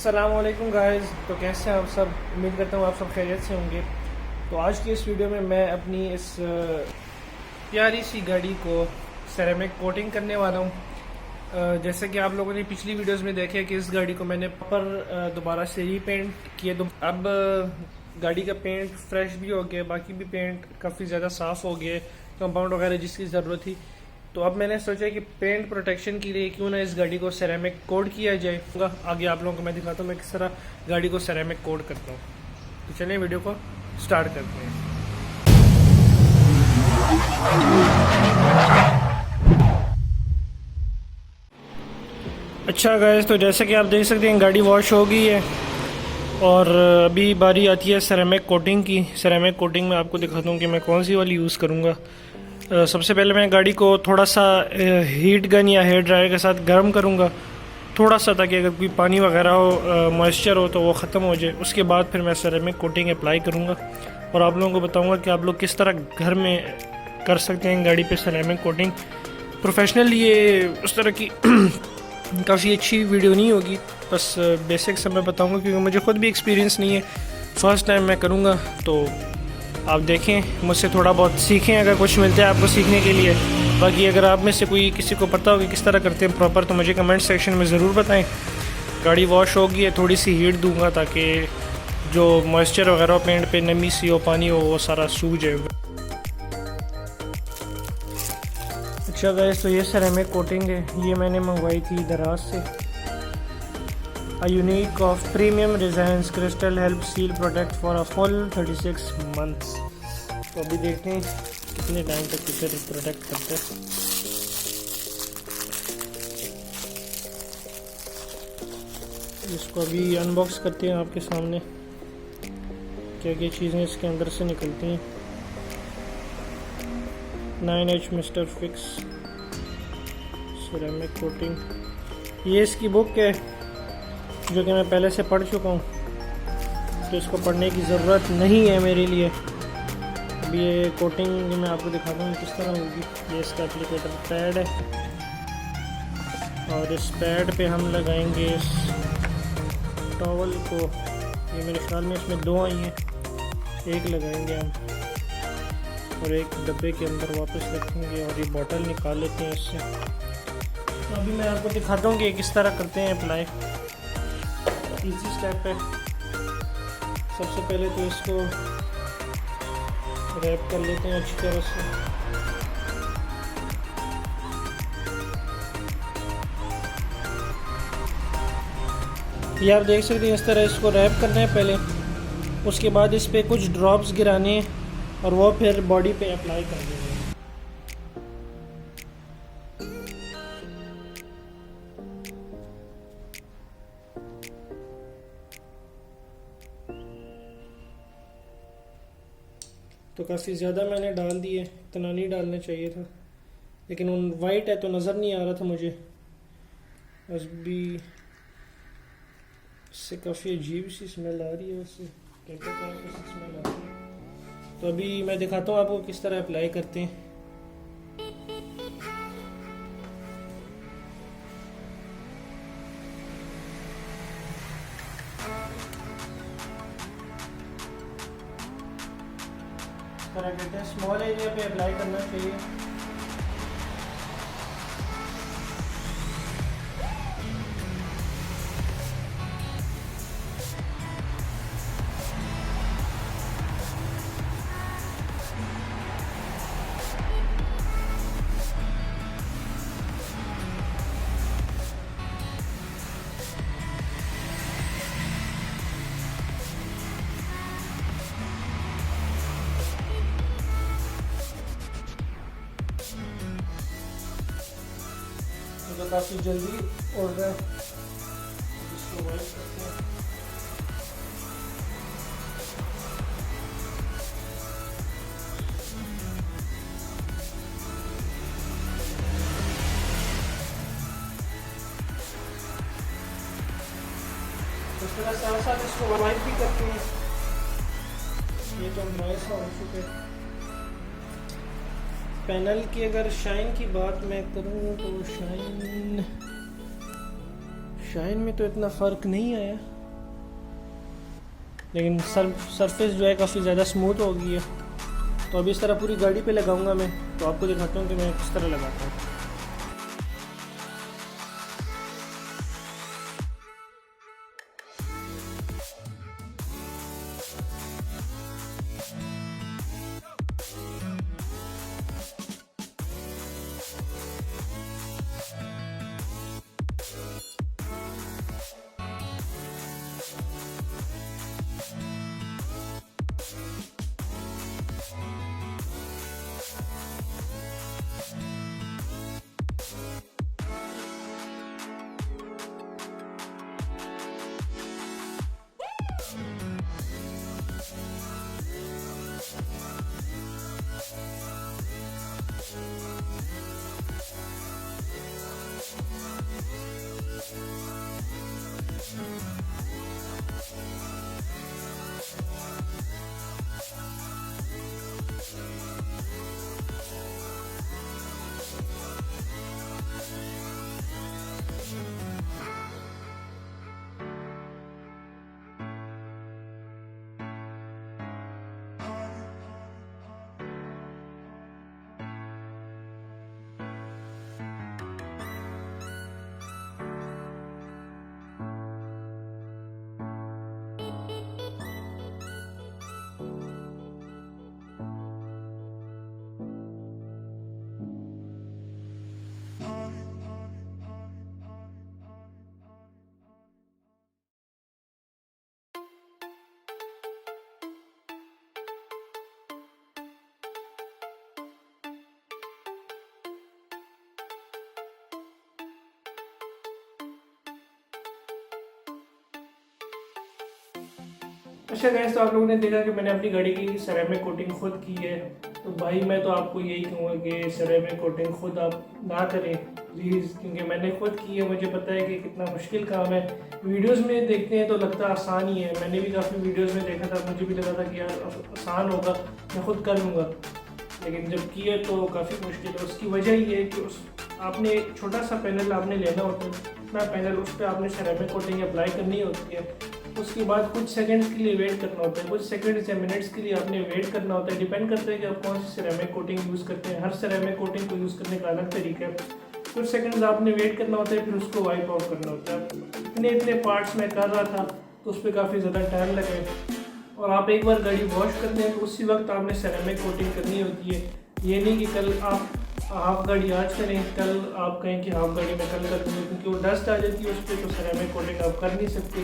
अस्सलामुअलैकुम गाइस। तो कैसे हैं आप सब? उम्मीद करता हूँ आप सब खैरियत से होंगे। तो आज की इस वीडियो में मैं अपनी इस प्यारी सी गाड़ी को सेरेमिक कोटिंग करने वाला हूँ। जैसे कि आप लोगों ने पिछली वीडियोस में देखे कि इस गाड़ी को मैंने पर दोबारा से रीपेंट किए। अब गाड़ी का पेंट फ्रेश भी हो गया, बाकी भी पेंट काफ़ी ज़्यादा साफ़ हो गया, कंपाउंड वगैरह जिसकी ज़रूरत थी। तो अब मैंने सोचा कि पेंट प्रोटेक्शन के लिए क्यों ना इस गाड़ी को सेरेमिक कोट किया जाए। आगे आप लोगों को मैं दिखाता हूँ मैं किस तरह गाड़ी को सेरेमिक कोट करता हूँ। तो चलिए वीडियो को स्टार्ट करते हैं। अच्छा गाइस, तो जैसे कि आप देख सकते हैं गाड़ी वॉश हो गई है और अभी बारी आती है सेरेमिक कोटिंग की। सेरेमिक कोटिंग में आपको दिखाता हूँ कि मैं कौन सी वाली यूज़ करूँगा। सबसे पहले मैं गाड़ी को थोड़ा सा हीट गन या हेयर ड्रायर के साथ गर्म करूँगा थोड़ा सा, ताकि अगर कोई पानी वगैरह हो, मॉइस्चर हो, तो वो ख़त्म हो जाए। उसके बाद फिर मैं सेरेमिक कोटिंग अप्लाई करूँगा और आप लोगों को बताऊँगा कि आप लोग किस तरह घर में कर सकते हैं गाड़ी पे सेरेमिक कोटिंग। प्रोफेशनल ये उस तरह की काफ़ी अच्छी वीडियो नहीं होगी, बस बेसिक से मैं बताऊँगा क्योंकि मुझे ख़ुद भी एक्सपीरियंस नहीं है। फ़र्स्ट टाइम मैं करूँगा, तो आप देखें, मुझसे थोड़ा बहुत सीखें अगर कुछ मिलता है आपको सीखने के लिए। बाकी अगर आप में से कोई किसी को पता हो कि किस तरह करते हैं प्रॉपर, तो मुझे कमेंट सेक्शन में ज़रूर बताएं। गाड़ी वॉश होगी है, थोड़ी सी हीट दूंगा ताकि जो मॉइस्चर वगैरह पेंट पे, नमी सी हो, पानी हो, वो सारा सूख जाएगा। अच्छा गाइस, तो ये सेरेमिक कोटिंग है, ये मैंने मंगवाई थी दराज से। A unique of premium resins crystal help seal protect for a full 36 months। तो अभी देखते हैं कितने टाइम तक इसे प्रोटेक्ट करते हैं। इसको अभी अनबॉक्स करते हैं आपके सामने, क्या क्या चीज़ें इसके अंदर से निकलती हैं। 9H mister fix ceramic coating, ये इसकी बुक है जो कि मैं पहले से पढ़ चुका हूँ, तो इसको पढ़ने की ज़रूरत नहीं है मेरे लिए। अब ये कोटिंग मैं आपको दिखाता हूँ किस तरह होगी। ये इसका एप्लीकेटर पैड है और इस पैड पे हम लगाएंगे इस टॉवल को। ये मेरे ख्याल में इसमें दो आई हैं, एक लगाएंगे हम और एक डब्बे के अंदर वापस रखेंगे और ये बॉटल निकाल लेते हैं इससे। तो अभी मैं आपको दिखाता हूँ कि किस तरह करते हैं अप्लाई। इजी स्टेप है। सबसे पहले तो इसको रैप कर लेते हैं अच्छी तरह से। ये आप देख सकते हैं इस तरह इसको रैप करना है पहले, उसके बाद इस पे कुछ ड्रॉप्स गिराने हैं और वो फिर बॉडी पे अप्लाई कर देंगे। तो काफ़ी ज़्यादा मैंने डाल दिए, इतना नहीं डालना चाहिए था, लेकिन उन वाइट है तो नज़र नहीं आ रहा था मुझे। बस भी इससे काफ़ी अजीब सी स्मेल आ रही है, उससे कहते हैं स्मेल आ रही है। तो अभी मैं दिखाता हूँ आपको किस तरह अप्लाई करते हैं। तरह कहते हैं स्मॉल एरिया पे अप्लाई करना चाहिए। तो काफ़ी जल्दी उड़ रहा है, इसको वाइप करते हैं। इस तरह साथ साथ इसको वाइप भी करते हैं। ये तो नॉइस हो चुके। पैनल की अगर शाइन की बात मैं करूँ तो शाइन में तो इतना फ़र्क नहीं आया। लेकिन सरफेस जो है काफ़ी ज़्यादा स्मूथ हो गई है। तो अभी इस तरह पूरी गाड़ी पे लगाऊंगा मैं, तो आपको दिखाता हूँ कि मैं किस तरह लगाता हूँ। अच्छा गाइस, तो आप लोगों ने देखा कि मैंने अपनी गाड़ी की सेरेमिक कोटिंग खुद की है। तो भाई मैं तो आपको यही कहूँगा कि सेरेमिक कोटिंग खुद आप ना करें प्लीज़, क्योंकि मैंने खुद की है, मुझे पता है कि कितना मुश्किल काम है। वीडियोस में देखते हैं तो लगता आसान ही है, मैंने भी काफ़ी वीडियोस में देखा था, मुझे भी लगा था कि यार आसान होगा, मैं खुद कर लूँगा, लेकिन जब किया तो काफ़ी मुश्किल है। उसकी वजह ये है कि आपने एक छोटा सा पैनल आपने लेना होता है, इतना पैनल, उस पर आपने सेरेमिक कोटिंग अप्लाई करनी होती है। उसके बाद कुछ सेकंड्स के लिए वेट करना होता है, कुछ सेकंड्स या मिनट्स के लिए आपने वेट करना होता है। डिपेंड करता है कि आप कौन सी सेरेमिक कोटिंग यूज़ करते हैं, हर सेरेमिक कोटिंग को यूज़ करने का अलग तरीका है। कुछ सेकंड्स आपने वेट करना होता है, फिर उसको वाइप आउट करना होता है। इतने पार्ट्स में कर रहा था तो उस पर काफ़ी ज़्यादा टाइम लगे। और आप एक बार गाड़ी वॉश करते हैं तो उसी वक्त आपने सेरेमिक कोटिंग करनी होती है। ये नहीं कि कल आप हाफ गाड़ी आज करें, कल आप कहें कि हाफ गाड़ी में कल कर दूँगी, क्योंकि वो डस्ट आ जाती है उस पर, तो सेरेमिक कोटिंग आप कर नहीं सकते।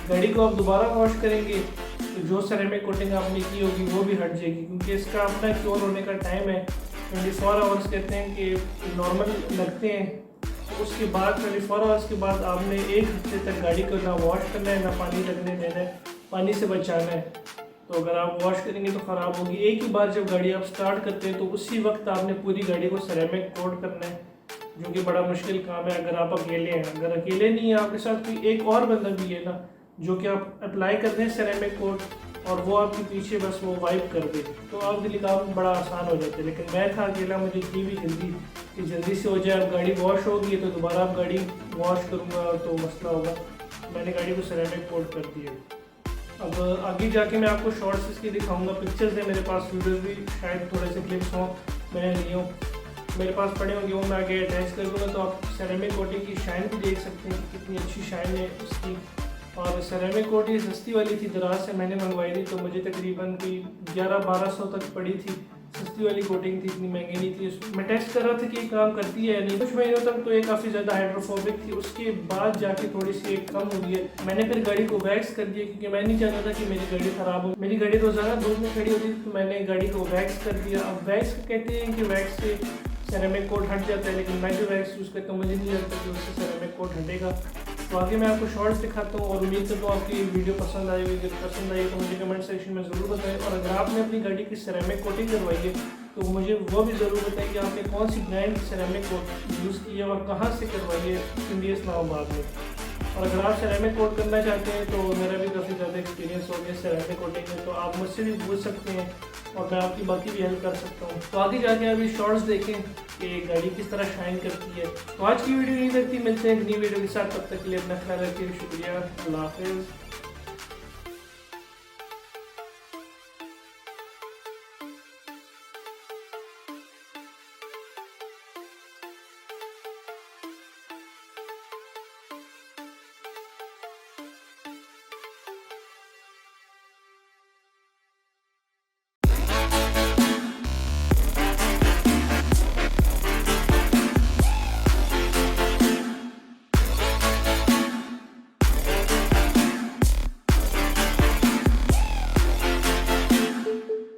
गाड़ी को आप दोबारा वॉश करेंगे तो जो सेरेमिक कोटिंग आपने की होगी वो भी हट जाएगी, क्योंकि इसका अपना क्योर होने का टाइम है 24 आवर्स कहते हैं कि नॉर्मल लगते हैं। तो उसके बाद 24 आवर्स के बाद आपने 1 हफ्ते तक गाड़ी को ना वॉश करना है, ना पानी लगने देना है, पानी से बचाना है। तो अगर आप वॉश करेंगे तो ख़राब होगी। एक ही बार जब गाड़ी आप स्टार्ट करते हैं तो उसी वक्त आपने पूरी गाड़ी को सेरेमिक कोट करना है, जो कि बड़ा मुश्किल काम है अगर आप अकेले हैं। अगर अकेले नहीं है, आपके साथ कोई एक और बंदा भी है ना, जो कि आप अप्लाई कर दें सेरेमिक कोट और वो आपके पीछे बस वो वाइप कर दे, तो आपके लिए काम बड़ा आसान हो जाता है। लेकिन मैं था अकेला, मुझे इतनी भी जल्दी कि जल्दी से हो जाए। अब गाड़ी वॉश होगी तो दोबारा आप गाड़ी वॉश करूँगा तो मसला होगा। मैंने गाड़ी को सेरेमिक कोट कर दिया। अब आगे जाके मैं आपको शॉर्ट्स इसकी दिखाऊंगा, पिक्चर्स है मेरे पास, वीडियोस भी शायद थोड़े से क्लिप्स हों मैंने लिए हों, मेरे पास पड़े होंगे, वो मैं आगे अटैच कर दूँगा। तो आप सेरेमिक कोटिंग की शाइन भी देख सकते हैं कितनी अच्छी शाइन है उसकी। और सेरेमिक कोट ये सस्ती वाली थी, दराज से मैंने मंगवाई थी, तो मुझे तकरीबन कोई 1100-1200 तक पड़ी थी। सस्ती वाली कोटिंग थी, इतनी महंगी नहीं थी। मैं टेस्ट कर रहा था कि ये काम करती है या नहीं। कुछ महीनों तक तो ये काफ़ी ज़्यादा हाइड्रोफोबिक थी, उसके बाद जाके थोड़ी सी एक कम हुई है। मैंने फिर गाड़ी को वैक्स कर दिया, क्योंकि मैं नहीं चाहता था कि मेरी गाड़ी ख़राब हो। मेरी गाड़ी रोज़ाना धूप में खड़ी होती थी, तो मैंने गाड़ी को वैक्स कर दिया। अब वैक्स कहते हैं कि वैक्स से सेरेमिक कोट हट जाता है, लेकिन मैं जो वैक्स यूज़ करता हूँ मुझे नहीं लगता कि उससे सेरेमिक कोट हटेगा। तो आगे मैं आपको शॉर्ट्स दिखाता हूँ और उम्मीद करता हूँ आपकी वीडियो पसंद आई होगी। अगर पसंद आई तो मुझे कमेंट सेक्शन में ज़रूर बताएं। और अगर आपने अपनी गाड़ी की सेरेमिक कोटिंग करवाई है तो मुझे वो भी ज़रूर बताएं कि आपने कौन सी ब्रांड की सेरेमिक कोट यूज़ की है और कहाँ से करवाई है इंडिया इस्लामाबाद में। और अगर आप सेरेमिक कोट करना चाहते हैं तो मेरा भी काफ़ी ज़्यादा एक्सपीरियंस हो गया सेरेमिक कोटिंग में, तो आप मुझसे भी पूछ सकते हैं और मैं आपकी बाकी भी हेल्प कर सकता हूँ। तो आगे जाके अभी शॉर्ट्स देखें कि गाड़ी किस तरह शाइन करती है। तो आज की वीडियो यही तक थी, मिलते हैं एक नई वीडियो के साथ, तब तक के लिए अपना ख्याल रखिए। शुक्रिया, अल्लाह हाफिज़।